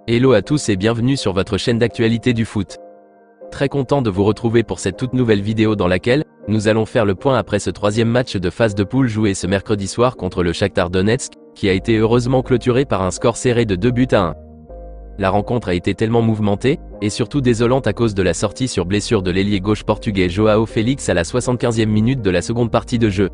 Hello à tous et bienvenue sur votre chaîne d'actualité du foot. Très content de vous retrouver pour cette toute nouvelle vidéo dans laquelle nous allons faire le point après ce troisième match de phase de poule joué ce mercredi soir contre le Shakhtar Donetsk, qui a été heureusement clôturé par un score serré de 2-1. La rencontre a été tellement mouvementée, et surtout désolante à cause de la sortie sur blessure de l'ailier gauche portugais João Félix à la 75e minute de la seconde partie de jeu.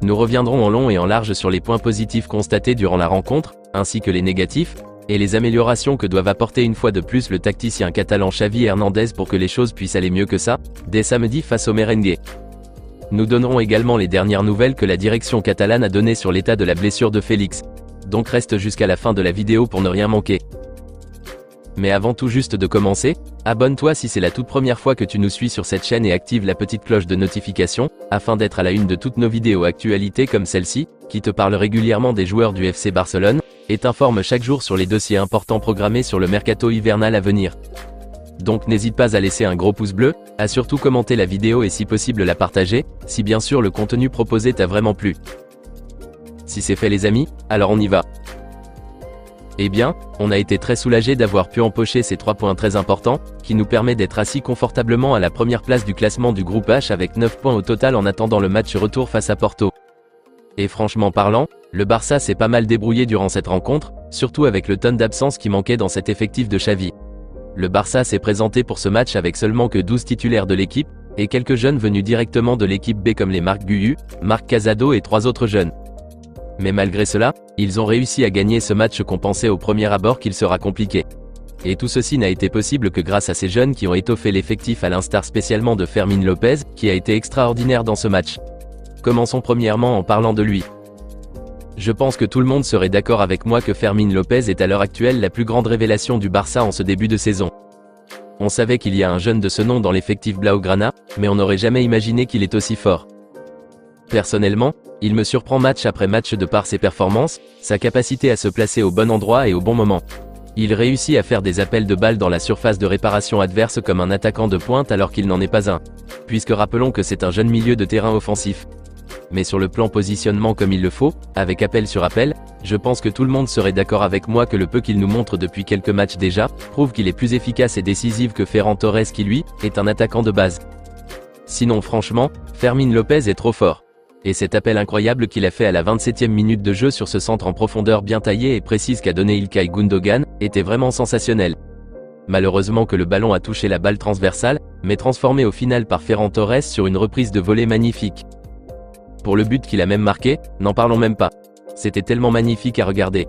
Nous reviendrons en long et en large sur les points positifs constatés durant la rencontre, ainsi que les négatifs, et les améliorations que doivent apporter une fois de plus le tacticien catalan Xavi Hernandez pour que les choses puissent aller mieux que ça, dès samedi face au Merengue. Nous donnerons également les dernières nouvelles que la direction catalane a données sur l'état de la blessure de Félix. Donc reste jusqu'à la fin de la vidéo pour ne rien manquer. Mais avant tout juste de commencer, abonne-toi si c'est la toute première fois que tu nous suis sur cette chaîne et active la petite cloche de notification, afin d'être à la une de toutes nos vidéos actualités comme celle-ci, qui te parle régulièrement des joueurs du FC Barcelone, et t'informe chaque jour sur les dossiers importants programmés sur le mercato hivernal à venir. Donc n'hésite pas à laisser un gros pouce bleu, à surtout commenter la vidéo et si possible la partager, si bien sûr le contenu proposé t'a vraiment plu. Si c'est fait les amis, alors on y va. Eh bien, on a été très soulagés d'avoir pu empocher ces 3 points très importants, qui nous permet d'être assis confortablement à la première place du classement du groupe H avec 9 points au total en attendant le match retour face à Porto. Et franchement parlant, le Barça s'est pas mal débrouillé durant cette rencontre, surtout avec le tonne d'absence qui manquait dans cet effectif de Xavi. Le Barça s'est présenté pour ce match avec seulement que 12 titulaires de l'équipe, et quelques jeunes venus directement de l'équipe B comme les Marc Guiu, Marc Casado et 3 autres jeunes. Mais malgré cela, ils ont réussi à gagner ce match qu'on pensait au premier abord qu'il sera compliqué. Et tout ceci n'a été possible que grâce à ces jeunes qui ont étoffé l'effectif à l'instar spécialement de Fermín López, qui a été extraordinaire dans ce match. Commençons premièrement en parlant de lui. Je pense que tout le monde serait d'accord avec moi que Fermín López est à l'heure actuelle la plus grande révélation du Barça en ce début de saison. On savait qu'il y a un jeune de ce nom dans l'effectif Blaugrana, mais on n'aurait jamais imaginé qu'il est aussi fort. Personnellement, il me surprend match après match de par ses performances, sa capacité à se placer au bon endroit et au bon moment. Il réussit à faire des appels de balles dans la surface de réparation adverse comme un attaquant de pointe alors qu'il n'en est pas un. Puisque rappelons que c'est un jeune milieu de terrain offensif. Mais sur le plan positionnement comme il le faut, avec appel sur appel, je pense que tout le monde serait d'accord avec moi que le peu qu'il nous montre depuis quelques matchs déjà, prouve qu'il est plus efficace et décisif que Ferran Torres qui lui, est un attaquant de base. Sinon franchement, Fermín López est trop fort. Et cet appel incroyable qu'il a fait à la 27e minute de jeu sur ce centre en profondeur bien taillé et précise qu'a donné İlkay Gundogan, était vraiment sensationnel. Malheureusement que le ballon a touché la balle transversale, mais transformé au final par Ferran Torres sur une reprise de volée magnifique. Pour le but qu'il a même marqué, n'en parlons même pas. C'était tellement magnifique à regarder.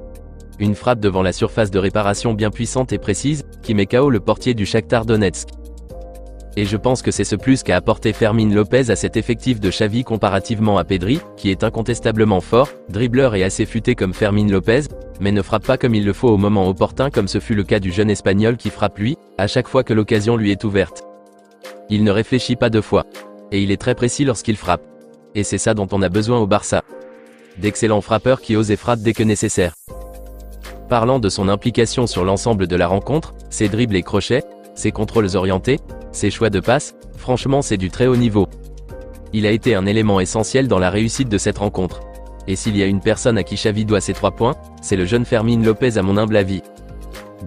Une frappe devant la surface de réparation bien puissante et précise, qui met KO le portier du Shakhtar Donetsk. Et je pense que c'est ce plus qu'a apporté Fermín López à cet effectif de Xavi comparativement à Pedri, qui est incontestablement fort, dribbleur et assez futé comme Fermín López, mais ne frappe pas comme il le faut au moment opportun comme ce fut le cas du jeune espagnol qui frappe lui, à chaque fois que l'occasion lui est ouverte. Il ne réfléchit pas 2 fois. Et il est très précis lorsqu'il frappe. Et c'est ça dont on a besoin au Barça. D'excellents frappeurs qui osent et frappent dès que nécessaire. Parlant de son implication sur l'ensemble de la rencontre, ses dribbles et crochets, ses contrôles orientés, ses choix de passe, franchement c'est du très haut niveau. Il a été un élément essentiel dans la réussite de cette rencontre. Et s'il y a une personne à qui Xavi doit ces 3 points, c'est le jeune Fermín López à mon humble avis.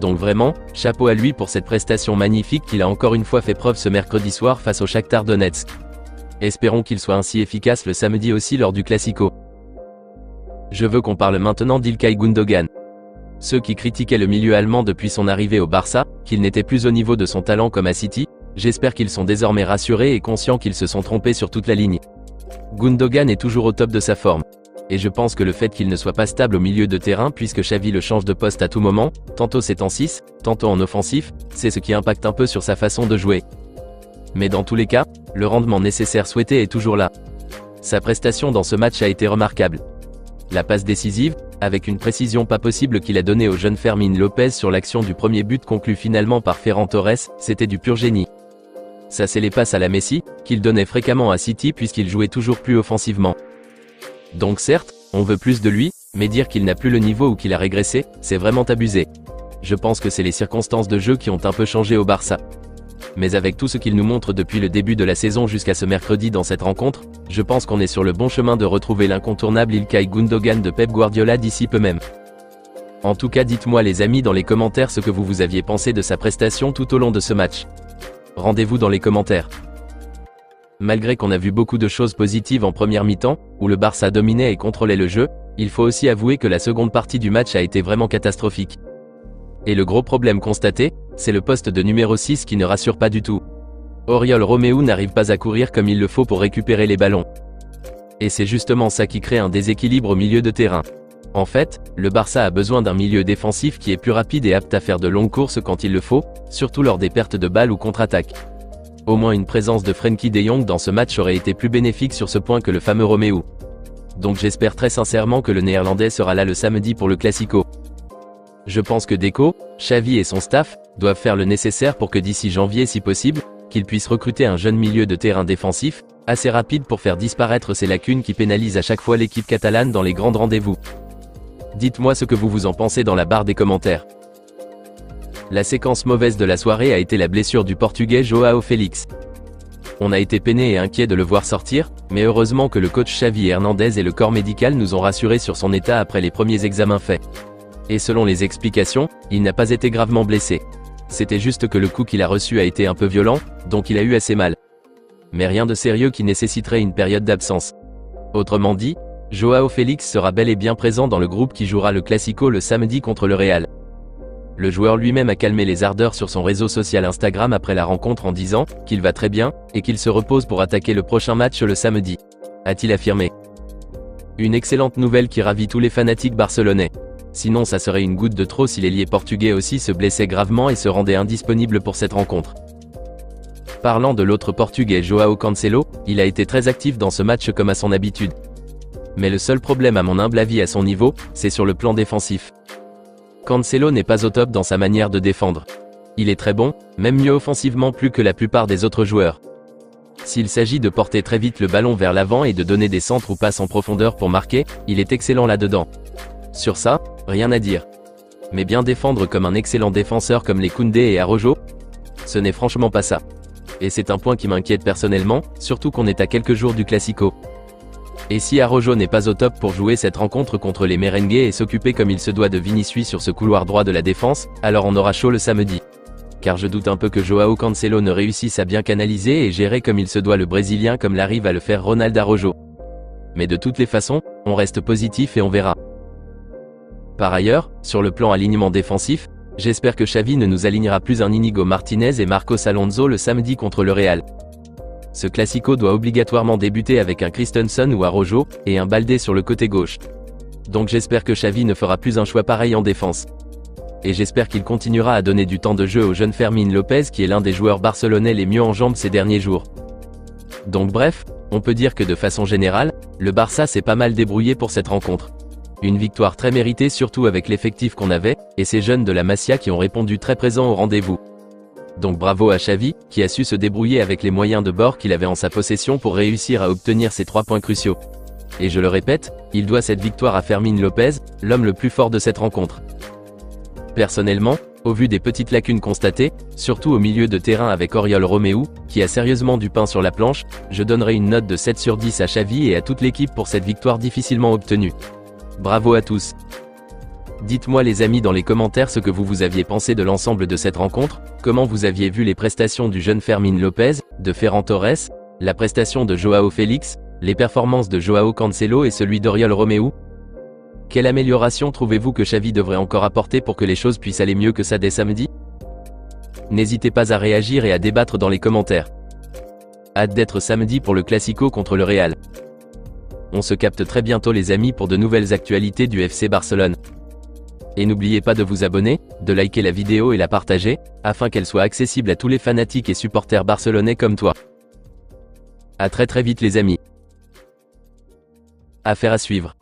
Donc vraiment, chapeau à lui pour cette prestation magnifique qu'il a encore une fois fait preuve ce mercredi soir face au Shakhtar Donetsk. Espérons qu'il soit ainsi efficace le samedi aussi lors du Classico. Je veux qu'on parle maintenant d'Ilkay Gundogan. Ceux qui critiquaient le milieu allemand depuis son arrivée au Barça, qu'il n'était plus au niveau de son talent comme à City, j'espère qu'ils sont désormais rassurés et conscients qu'ils se sont trompés sur toute la ligne. Gundogan est toujours au top de sa forme. Et je pense que le fait qu'il ne soit pas stable au milieu de terrain puisque Xavi le change de poste à tout moment, tantôt c'est en 6, tantôt en offensif, c'est ce qui impacte un peu sur sa façon de jouer. Mais dans tous les cas, le rendement nécessaire souhaité est toujours là. Sa prestation dans ce match a été remarquable. La passe décisive, avec une précision pas possible qu'il a donnée au jeune Fermín López sur l'action du premier but conclu finalement par Ferran Torres, c'était du pur génie. Ça c'est les passes à la Messi, qu'il donnait fréquemment à City puisqu'il jouait toujours plus offensivement. Donc certes, on veut plus de lui, mais dire qu'il n'a plus le niveau ou qu'il a régressé, c'est vraiment abusé. Je pense que c'est les circonstances de jeu qui ont un peu changé au Barça. Mais avec tout ce qu'il nous montre depuis le début de la saison jusqu'à ce mercredi dans cette rencontre, je pense qu'on est sur le bon chemin de retrouver l'incontournable Ilkay Gundogan de Pep Guardiola d'ici peu même. En tout cas, dites-moi les amis dans les commentaires ce que vous aviez pensé de sa prestation tout au long de ce match. Rendez-vous dans les commentaires. Malgré qu'on a vu beaucoup de choses positives en première mi-temps, où le Barça dominait et contrôlait le jeu, il faut aussi avouer que la seconde partie du match a été vraiment catastrophique. Et le gros problème constaté, c'est le poste de numéro 6 qui ne rassure pas du tout. Oriol Romeu n'arrive pas à courir comme il le faut pour récupérer les ballons. Et c'est justement ça qui crée un déséquilibre au milieu de terrain. En fait, le Barça a besoin d'un milieu défensif qui est plus rapide et apte à faire de longues courses quand il le faut, surtout lors des pertes de balles ou contre-attaques. Au moins une présence de Frenkie de Jong dans ce match aurait été plus bénéfique sur ce point que le fameux Romeu. Donc j'espère très sincèrement que le Néerlandais sera là le samedi pour le Classico. Je pense que Deco, Xavi et son staff doivent faire le nécessaire pour que d'ici janvier si possible, qu'ils puissent recruter un jeune milieu de terrain défensif, assez rapide pour faire disparaître ces lacunes qui pénalisent à chaque fois l'équipe catalane dans les grands rendez-vous. Dites-moi ce que vous en pensez dans la barre des commentaires. La séquence mauvaise de la soirée a été la blessure du Portugais João Félix. On a été peiné et inquiet de le voir sortir, mais heureusement que le coach Xavi Hernandez et le corps médical nous ont rassurés sur son état après les premiers examens faits. Et selon les explications, il n'a pas été gravement blessé. C'était juste que le coup qu'il a reçu a été un peu violent, donc il a eu assez mal. Mais rien de sérieux qui nécessiterait une période d'absence. Autrement dit, João Félix sera bel et bien présent dans le groupe qui jouera le Classico le samedi contre le Real. Le joueur lui-même a calmé les ardeurs sur son réseau social Instagram après la rencontre en disant qu'il va très bien et qu'il se repose pour attaquer le prochain match le samedi, a-t-il affirmé. Une excellente nouvelle qui ravit tous les fanatiques barcelonais. Sinon ça serait une goutte de trop si l'ailier portugais aussi se blessait gravement et se rendait indisponible pour cette rencontre. Parlant de l'autre portugais João Cancelo, il a été très actif dans ce match comme à son habitude. Mais le seul problème à mon humble avis à son niveau, c'est sur le plan défensif. Cancelo n'est pas au top dans sa manière de défendre. Il est très bon, même mieux offensivement plus que la plupart des autres joueurs. S'il s'agit de porter très vite le ballon vers l'avant et de donner des centres ou passes en profondeur pour marquer, il est excellent là-dedans. Sur ça, rien à dire. Mais bien défendre comme un excellent défenseur comme les Koundé et Araujo, ce n'est franchement pas ça. Et c'est un point qui m'inquiète personnellement, surtout qu'on est à quelques jours du Classico. Et si Araujo n'est pas au top pour jouer cette rencontre contre les Merengues et s'occuper comme il se doit de Vinicius sur ce couloir droit de la défense, alors on aura chaud le samedi. Car je doute un peu que João Cancelo ne réussisse à bien canaliser et gérer comme il se doit le Brésilien comme l'arrive à le faire Ronald Araujo. Mais de toutes les façons, on reste positif et on verra. Par ailleurs, sur le plan alignement défensif, j'espère que Xavi ne nous alignera plus un Inigo Martinez et Marcos Alonso le samedi contre le Real. Ce Classico doit obligatoirement débuter avec un Christensen ou Araujo, et un Baldé sur le côté gauche. Donc j'espère que Xavi ne fera plus un choix pareil en défense. Et j'espère qu'il continuera à donner du temps de jeu au jeune Fermín López qui est l'un des joueurs barcelonais les mieux en jambes ces derniers jours. Donc bref, on peut dire que de façon générale, le Barça s'est pas mal débrouillé pour cette rencontre. Une victoire très méritée surtout avec l'effectif qu'on avait, et ces jeunes de la Masia qui ont répondu très présents au rendez-vous. Donc bravo à Xavi, qui a su se débrouiller avec les moyens de bord qu'il avait en sa possession pour réussir à obtenir ces 3 points cruciaux. Et je le répète, il doit cette victoire à Fermín López, l'homme le plus fort de cette rencontre. Personnellement, au vu des petites lacunes constatées, surtout au milieu de terrain avec Oriol Romeu, qui a sérieusement du pain sur la planche, je donnerai une note de 7 sur 10 à Xavi et à toute l'équipe pour cette victoire difficilement obtenue. Bravo à tous. Dites-moi les amis dans les commentaires ce que vous aviez pensé de l'ensemble de cette rencontre, comment vous aviez vu les prestations du jeune Fermín López, de Ferran Torres, la prestation de João Félix, les performances de João Cancelo et celui d'Oriol Romeu. Quelle amélioration trouvez-vous que Xavi devrait encore apporter pour que les choses puissent aller mieux que ça dès samedi? N'hésitez pas à réagir et à débattre dans les commentaires. Hâte d'être samedi pour le Classico contre le Real. On se capte très bientôt les amis pour de nouvelles actualités du FC Barcelone. Et n'oubliez pas de vous abonner, de liker la vidéo et la partager, afin qu'elle soit accessible à tous les fanatiques et supporters barcelonais comme toi. À très vite les amis. Affaire à suivre.